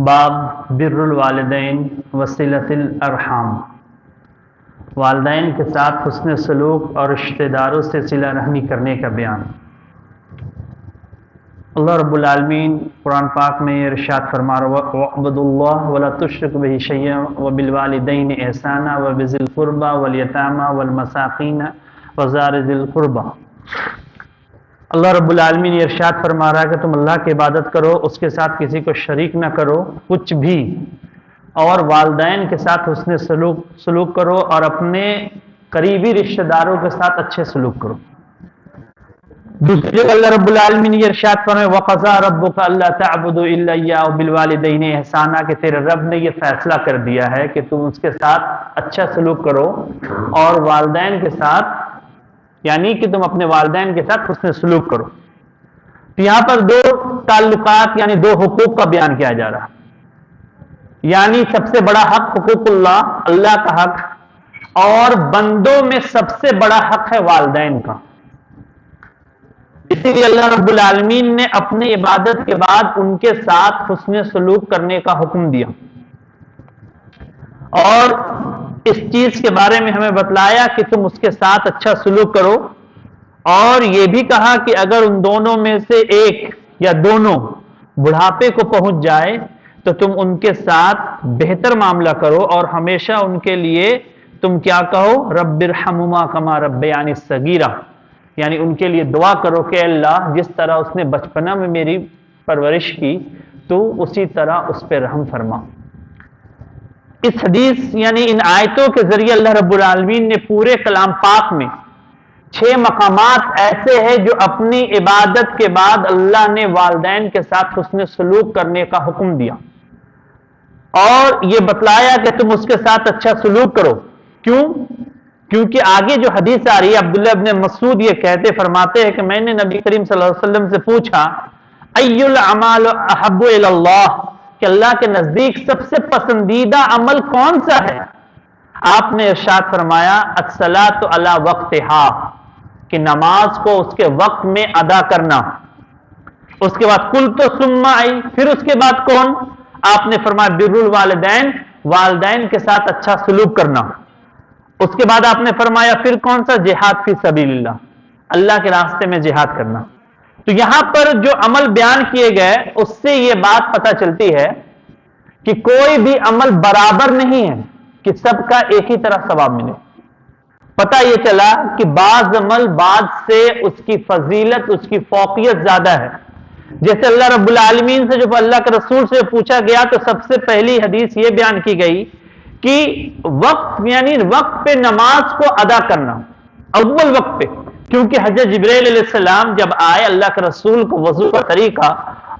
باب بر الوالدین وصلۃ الارحام، والدین کے ساتھ حسن سلوک اور رشتہ داروں سے صلہ رحمی کرنے کا بیان۔ اللہ رب العالمین قرآن پاک میں ارشاد فرما رہا ہے وَاعْبُدُوا اللَّهَ وَلَا تُشْرِكُوا بِهِ شَيْئًا وَبِالْوَالِدَيْنِ إِحْسَانًا وَبِذِي الْقُرْبَى وَالْيَتَامَى وَالْمَسَاكِينِ وَذَوِي ذِي الْقُرْبَى۔ اللہ رب العالمین یہ ارشاد فرما رہا ہے کہ تم اللہ کی عبادت کرو، اس کے ساتھ کسی کو شریک نہ کرو کچھ بھی، اور والدین کے ساتھ حسن سلوک کرو اور اپنے قریبی رشتہ داروں کے ساتھ اچھے سلوک کرو۔ دوسری جگہ اللہ رب العالمین یہ ارشاد فرمائے وَقَضَىٰ رَبُّكَ أَلَّا تَعْبُدُوا إِلَّا إِيَّاهُ وَبِالْوَالِدَيْنِ إِحْسَانًا، کہ تیرے رب نے یہ فیصلہ کر دیا ہے کہ تم اس کے ساتھ اچھا سلوک کرو اور والدین کے ساتھ، یعنی کہ تم اپنے والدین کے ساتھ حسن سلوک کرو۔ تو یہاں پر دو تعلقات یعنی دو حقوق کا بیان کیا جا رہا، یعنی سب سے بڑا حق حقوق اللہ کا حق، اور بندوں میں سب سے بڑا حق ہے والدین کا۔ اسی لیے اللہ رب العالمین نے اپنی عبادت کے بعد ان کے ساتھ حسن سلوک کرنے کا حکم دیا، اور اس چیز کے بارے میں ہمیں بتلایا کہ تم اس کے ساتھ اچھا سلوک کرو، اور یہ بھی کہا کہ اگر ان دونوں میں سے ایک یا دونوں بڑھاپے کو پہنچ جائے تو تم ان کے ساتھ بہتر معاملہ کرو، اور ہمیشہ ان کے لیے تم کیا کہو رب ارحمہما کما ربیانی صغیرہ، یعنی ان کے لیے دعا کرو کہ اللہ جس طرح اس نے بچپنا میں میری پرورش کی تو اسی طرح اس پہ رحم فرما۔ اس حدیث یعنی ان آیتوں کے ذریعے اللہ رب العالمین نے پورے کلام پاک میں 6 مقامات ایسے ہیں جو اپنی عبادت کے بعد اللہ نے والدین کے ساتھ حسن سلوک کرنے کا حکم دیا، اور یہ بتلایا کہ تم اس کے ساتھ اچھا سلوک کرو۔ کیوں؟ کیونکہ آگے جو حدیث آ رہی ہے عبداللہ ابن مسعود یہ کہتے فرماتے ہیں کہ میں نے نبی کریم صلی اللہ علیہ وسلم سے پوچھا ای الاعمال احب الی اللہ، کہ اللہ کے نزدیک سب سے پسندیدہ عمل کون سا ہے؟ آپ نے ارشاد فرمایا الصلاۃ علی وقتہا، کہ نماز کو اس کے وقت میں ادا کرنا۔ اس کے بعد قلت ثم ای، پھر اس کے بعد کون؟ آپ نے فرمایا بر الوالدین، والدین کے ساتھ اچھا سلوک کرنا۔ اس کے بعد آپ نے فرمایا پھر کون سا؟ جہاد فی سبیل اللہ، اللہ کے راستے میں جہاد کرنا۔ تو یہاں پر جو عمل بیان کیے گئے اس سے یہ بات پتہ چلتی ہے کہ کوئی بھی عمل برابر نہیں ہے کہ سب کا ایک ہی طرح ثواب ملے۔ پتہ یہ چلا کہ بعض عمل بعض سے اس کی فضیلت، اس کی فوقیت زیادہ ہے۔ جیسے اللہ رب العالمین سے جب اللہ کے رسول سے پوچھا گیا تو سب سے پہلی حدیث یہ بیان کی گئی کہ وقت یعنی وقت پہ نماز کو ادا کرنا، اول وقت پہ، کیونکہ حضرت جبرائیل علیہ السلام جب آئے اللہ کے رسول کو وضو کا طریقہ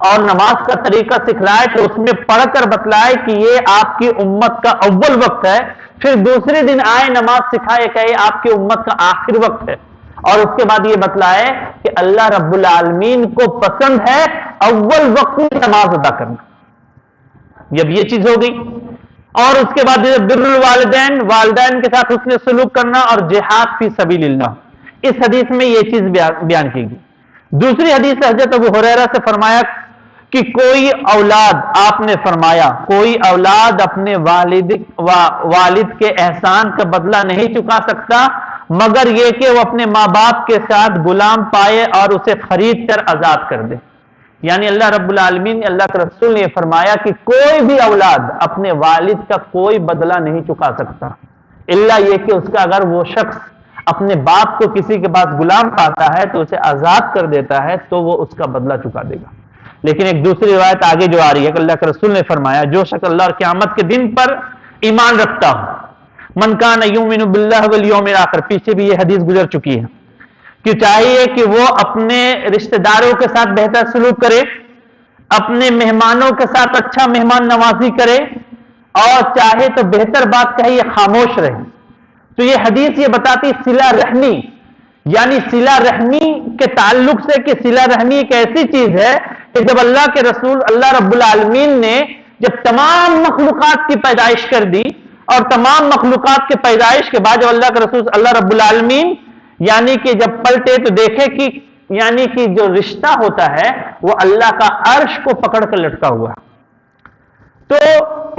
اور نماز کا طریقہ سکھلائے تو اس میں پڑھ کر بتلائے کہ یہ آپ کی امت کا اول وقت ہے، پھر دوسرے دن آئے نماز سکھائے کہ یہ آپ کی امت کا آخر وقت ہے، اور اس کے بعد یہ بتلائے کہ اللہ رب العالمین کو پسند ہے اول وقت میں نماز ادا کرنا۔ جب یہ چیز ہو گئی، اور اس کے بعد بر الوالدین، والدین کے ساتھ حسن سلوک کرنا، اور جہاد فی سبیل اللہ، اس حدیث میں یہ چیز بیان کی گئی۔ دوسری حدیث حضرت ابو ہریرہ سے فرمایا کہ کوئی اولاد، آپ نے فرمایا کوئی اولاد اپنے والد کے احسان کا بدلہ نہیں چکا سکتا مگر یہ کہ وہ اپنے ماں باپ کے ساتھ غلام پائے اور اسے خرید کر آزاد کر دے۔ یعنی اللہ رب العالمین، اللہ کے رسول نے یہ فرمایا کہ کوئی بھی اولاد اپنے والد کا کوئی بدلہ نہیں چکا سکتا، الا یہ کہ اس کا اگر وہ شخص اپنے باپ کو کسی کے پاس غلام پاتا ہے تو اسے آزاد کر دیتا ہے تو وہ اس کا بدلہ چکا دے گا۔ لیکن ایک دوسری روایت آگے جو آ رہی ہے کہ اللہ کے رسول نے فرمایا جو شخص اللہ اور قیامت کے دن پر ایمان رکھتا ہو، من کان یؤمن باللہ والیوم الآخر، پیچھے بھی یہ حدیث گزر چکی ہے کہ چاہیے کہ وہ اپنے رشتہ داروں کے ساتھ بہتر سلوک کرے، اپنے مہمانوں کے ساتھ اچھا مہمان نوازی کرے، اور چاہے تو بہتر بات کہے یا خاموش رہے۔ تو یہ حدیث یہ بتاتی صلہ رحمی، یعنی صلہ رحمی کے تعلق سے کہ صلہ رحمی ایک ایسی چیز ہے کہ جب اللہ کے رسول اللہ رب العالمین نے جب تمام مخلوقات کی پیدائش کر دی، اور تمام مخلوقات کے پیدائش کے بعد جب اللہ کے رسول اللہ رب العالمین یعنی کہ جب پلٹے تو دیکھے کہ یعنی کہ جو رشتہ ہوتا ہے وہ اللہ کا عرش کو پکڑ کر لٹکا ہوا ہے، تو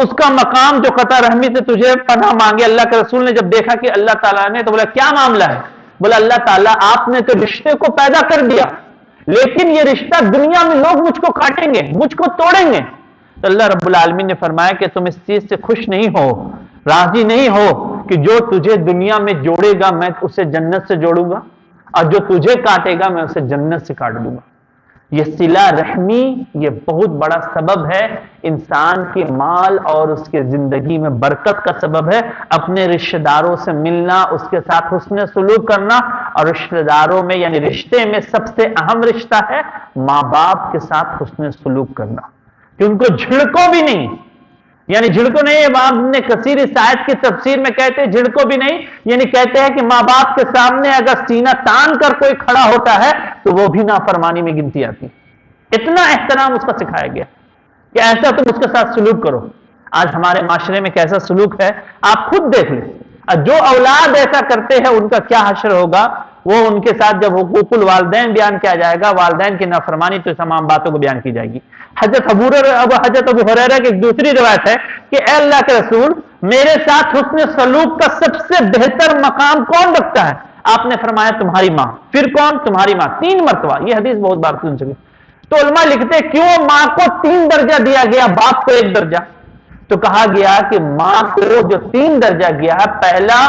اس کا مقام جو قطع رحمی سے تجھے پناہ مانگے، اللہ کے رسول نے جب دیکھا کہ اللہ تعالیٰ نے، تو بولا کیا معاملہ ہے؟ بولا اللہ تعالیٰ آپ نے تو رشتے کو پیدا کر دیا، لیکن یہ رشتہ دنیا میں لوگ مجھ کو کاٹیں گے، مجھ کو توڑیں گے۔ تو اللہ رب العالمین نے فرمایا کہ تم اس چیز سے خوش نہیں ہو، راضی نہیں ہو کہ جو تجھے دنیا میں جوڑے گا میں اسے جنت سے جوڑوں گا، اور جو تجھے کاٹے گا میں اسے جنت سے کاٹ دوں گا۔ یہ صلہ رحمی یہ بہت بڑا سبب ہے انسان کے مال اور اس کے زندگی میں برکت کا سبب ہے۔ اپنے رشتہ داروں سے ملنا، اس کے ساتھ حسن سلوک کرنا، اور رشتہ داروں میں یعنی رشتے میں سب سے اہم رشتہ ہے ماں باپ کے ساتھ حسن سلوک کرنا، کہ ان کو جھڑکو بھی نہیں، یعنی جھڑکو نہیں، امام نے کثیر اس آیت کی تفسیر میں کہتے ہیں جھڑکو بھی نہیں، یعنی کہتے ہیں کہ ماں باپ کے سامنے اگر سینہ تان کر کوئی کھڑا ہوتا ہے تو وہ بھی نافرمانی میں گنتی آتی ہے۔ اتنا احترام اس کا سکھایا گیا کہ ایسا تم اس کے ساتھ سلوک کرو۔ آج ہمارے معاشرے میں کیسا سلوک ہے آپ خود دیکھ لیں، اور جو اولاد ایسا کرتے ہیں ان کا کیا حشر ہوگا۔ وہ ان کے ساتھ جب حقوق الوالدین بیان کیا جائے گا، والدین کی نافرمانی، تو تمام باتوں کو بیان کی جائے گی۔ حضرت ابو ہریرہ کی ایک دوسری روایت ہے کہ اے اللہ کے رسول، میرے ساتھ حسن سلوک کا سب سے بہتر مقام کون رکھتا ہے؟ آپ نے فرمایا تمہاری ماں۔ پھر کون؟ تمہاری ماں۔ 3 مرتبہ، یہ حدیث بہت بار سن چکے۔ تو علماء لکھتے کیوں ماں کو 3 درجہ دیا گیا، باپ کو 1 درجہ؟ تو کہا گیا کہ ماں کو جو 3 درجہ گیا ہے، پہلا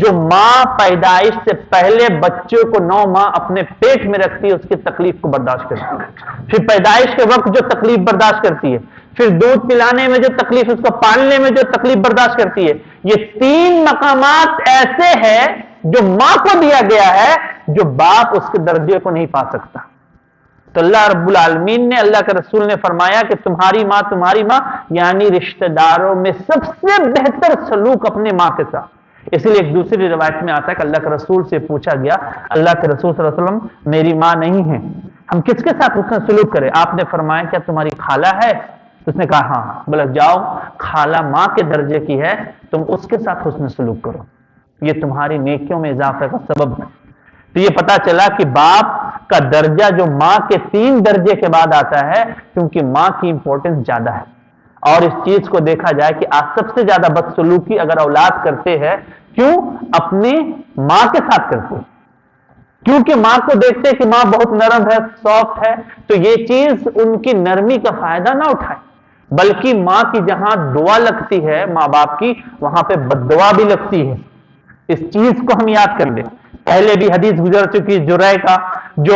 جو ماں پیدائش سے پہلے بچوں کو 9 ماہ اپنے پیٹ میں رکھتی ہے، اس کی تکلیف کو برداشت کرتی ہے، پھر پیدائش کے وقت جو تکلیف برداشت کرتی ہے، پھر دودھ پلانے میں جو تکلیف، اس کو پالنے میں جو تکلیف برداشت کرتی ہے، یہ 3 مقامات ایسے ہیں جو ماں کو دیا گیا ہے جو باپ اس کے درجے کو نہیں پا سکتا۔ تو اللہ رب العالمین نے، اللہ کے رسول نے فرمایا کہ تمہاری ماں یعنی رشتہ داروں میں سب سے بہتر سلوک اپنے ماں کے ساتھ۔ اسی لیے ایک دوسری روایت میں آتا ہے کہ اللہ کے رسول سے پوچھا گیا، اللہ کے رسول صلی اللہ علیہ وسلم میری ماں نہیں ہے، ہم کس کے ساتھ حسن سلوک کریں؟ آپ نے فرمایا کیا تمہاری خالہ ہے؟ اس نے کہا ہاں۔ بولا جاؤ، خالہ ماں کے درجے کی ہے، تم اس کے ساتھ حسن سلوک کرو، یہ تمہاری نیکیوں میں اضافے کا سبب ہے۔ تو یہ پتا چلا کہ باپ کا درجہ جو ماں کے 3 درجے کے بعد آتا ہے، کیونکہ ماں کی امپورٹنس زیادہ ہے۔ اور اس چیز کو دیکھا جائے کہ آج سب سے زیادہ بدسلوکی اگر اولاد کرتے ہیں، کیوں؟ اپنے ماں کے ساتھ کرتے ہیں، کیونکہ ماں کو دیکھتے ہیں کہ ماں بہت نرم ہے، سافٹ ہے، تو یہ چیز ان کی نرمی کا فائدہ نہ اٹھائے، بلکہ ماں کی جہاں دعا لگتی ہے ماں باپ کی، وہاں پہ بد دعا بھی لگتی ہے۔ اس چیز کو ہم یاد کر لیں۔ پہلے بھی حدیث گزر چکی جرائع کا، جو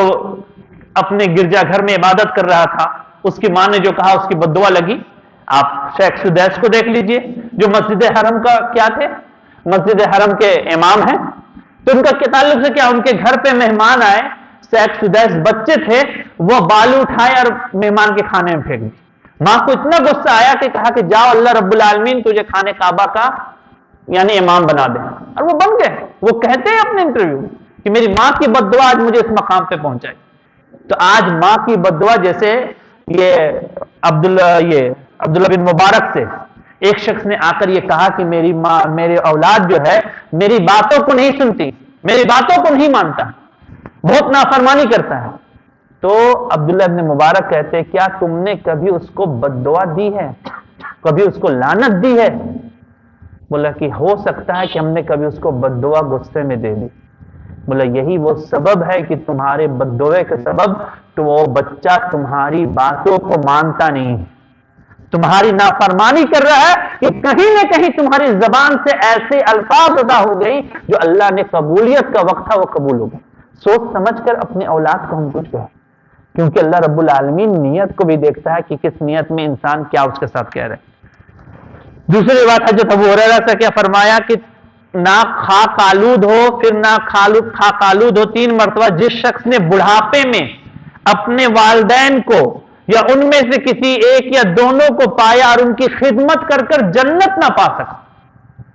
اپنے گرجا گھر میں عبادت کر رہا تھا، اس کی ماں نے جو کہا اس کی بد دعا لگی۔ آپ شیخ سدیس کو دیکھ لیجئے، جو مسجد حرم کا کیا تھے، مسجد حرم کے امام ہیں، تو ان کا تعلق سے کیا؟ ان کے گھر پہ مہمان آئے، شیخ سدیس بچے تھے، وہ بالو اٹھائے اور مہمان کے کھانے میں پھینک دی۔ ماں کو اتنا غصہ آیا کہ کہا کہ جاؤ، اللہ رب العالمین تجھے خانہ کعبہ کا یعنی امام بنا دے، اور وہ بن گئے۔ وہ کہتے ہیں اپنے انٹرویو میں کہ میری ماں کی بد دعا آج مجھے اس مقام پہ پہنچائی۔ تو آج ماں کی بد دعا، جیسے یہ عبداللہ بن مبارک سے ایک شخص نے آ کر یہ کہا کہ میری ماں، میرے اولاد جو ہے میری باتوں کو نہیں سنتی، میری باتوں کو نہیں مانتا، بہت نافرمانی کرتا ہے۔ تو عبداللہ بن مبارک کہتے کیا تم نے کبھی اس کو بد دعا دی ہے، کبھی اس کو لعنت دی ہے؟ بولا کہ ہو سکتا ہے کہ ہم نے کبھی اس کو بد دعا غصے میں دے دی۔ بولا یہی وہ سبب ہے کہ تمہارے بد دعے کے سبب تو وہ بچہ تمہاری باتوں کو مانتا نہیں، تمہاری نافرمانی کر رہا ہے، کہ کہیں نہ کہیں تمہاری زبان سے ایسے الفاظ ادا ہو گئی جو اللہ نے قبولیت کا وقت تھا وہ قبول ہو گئے۔ سوچ سمجھ کر اپنے اولاد کو ہم کچھ کہیں، کیونکہ اللہ رب العالمین نیت کو بھی دیکھتا ہے کہ کس نیت میں انسان کیا اس کے ساتھ کہہ رہے۔ دوسری بات حضرت ابو ہریرہ سے کیا فرمایا کہ ناک خاک آلود ہو، پھر ناک خاک آلود ہو 3 مرتبہ جس شخص نے بڑھاپے میں اپنے والدین کو یا ان میں سے کسی ایک یا دونوں کو پایا اور ان کی خدمت کر کر جنت نہ پا سکا۔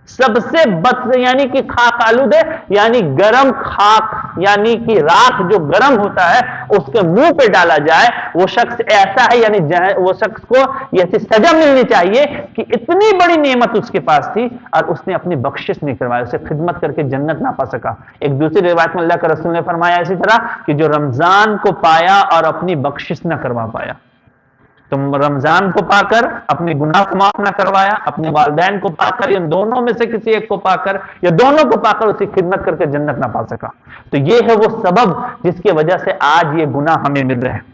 سب سے بد یعنی کہ خاک آلود ہے، یعنی گرم خاک، یعنی کہ راکھ جو گرم ہوتا ہے اس کے منہ پہ ڈالا جائے، وہ شخص ایسا ہے، یعنی وہ شخص کو ایسی سزا ملنی چاہیے کہ اتنی بڑی نعمت اس کے پاس تھی اور اس نے اپنی بخشش نہیں کروائی، اسے خدمت کر کے جنت نہ پا سکا۔ ایک دوسری روایت میں اللہ کے رسول نے فرمایا اسی طرح کہ جو رمضان کو پایا اور اپنی بخشش نہ کروا پایا۔ تم رمضان کو پا کر اپنے گناہ کو معاف نہ کروایا، اپنے والدین کو پا کر، ان دونوں میں سے کسی ایک کو پا کر یا دونوں کو پا کر اسی خدمت کر کے جنت نہ پا سکا، تو یہ ہے وہ سبب جس کی وجہ سے آج یہ گناہ ہمیں مل رہے ہیں۔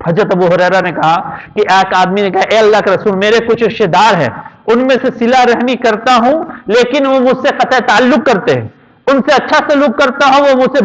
حضرت ابو ہریرہ نے کہا کہ ایک آدمی نے کہا اے اللہ کے رسول، میرے کچھ رشتے دار ہیں، ان میں سے صلہ رحمی کرتا ہوں لیکن وہ مجھ سے قطع تعلق کرتے ہیں، ان سے اچھا سلوک کرتا ہوں، وہ مجھ سے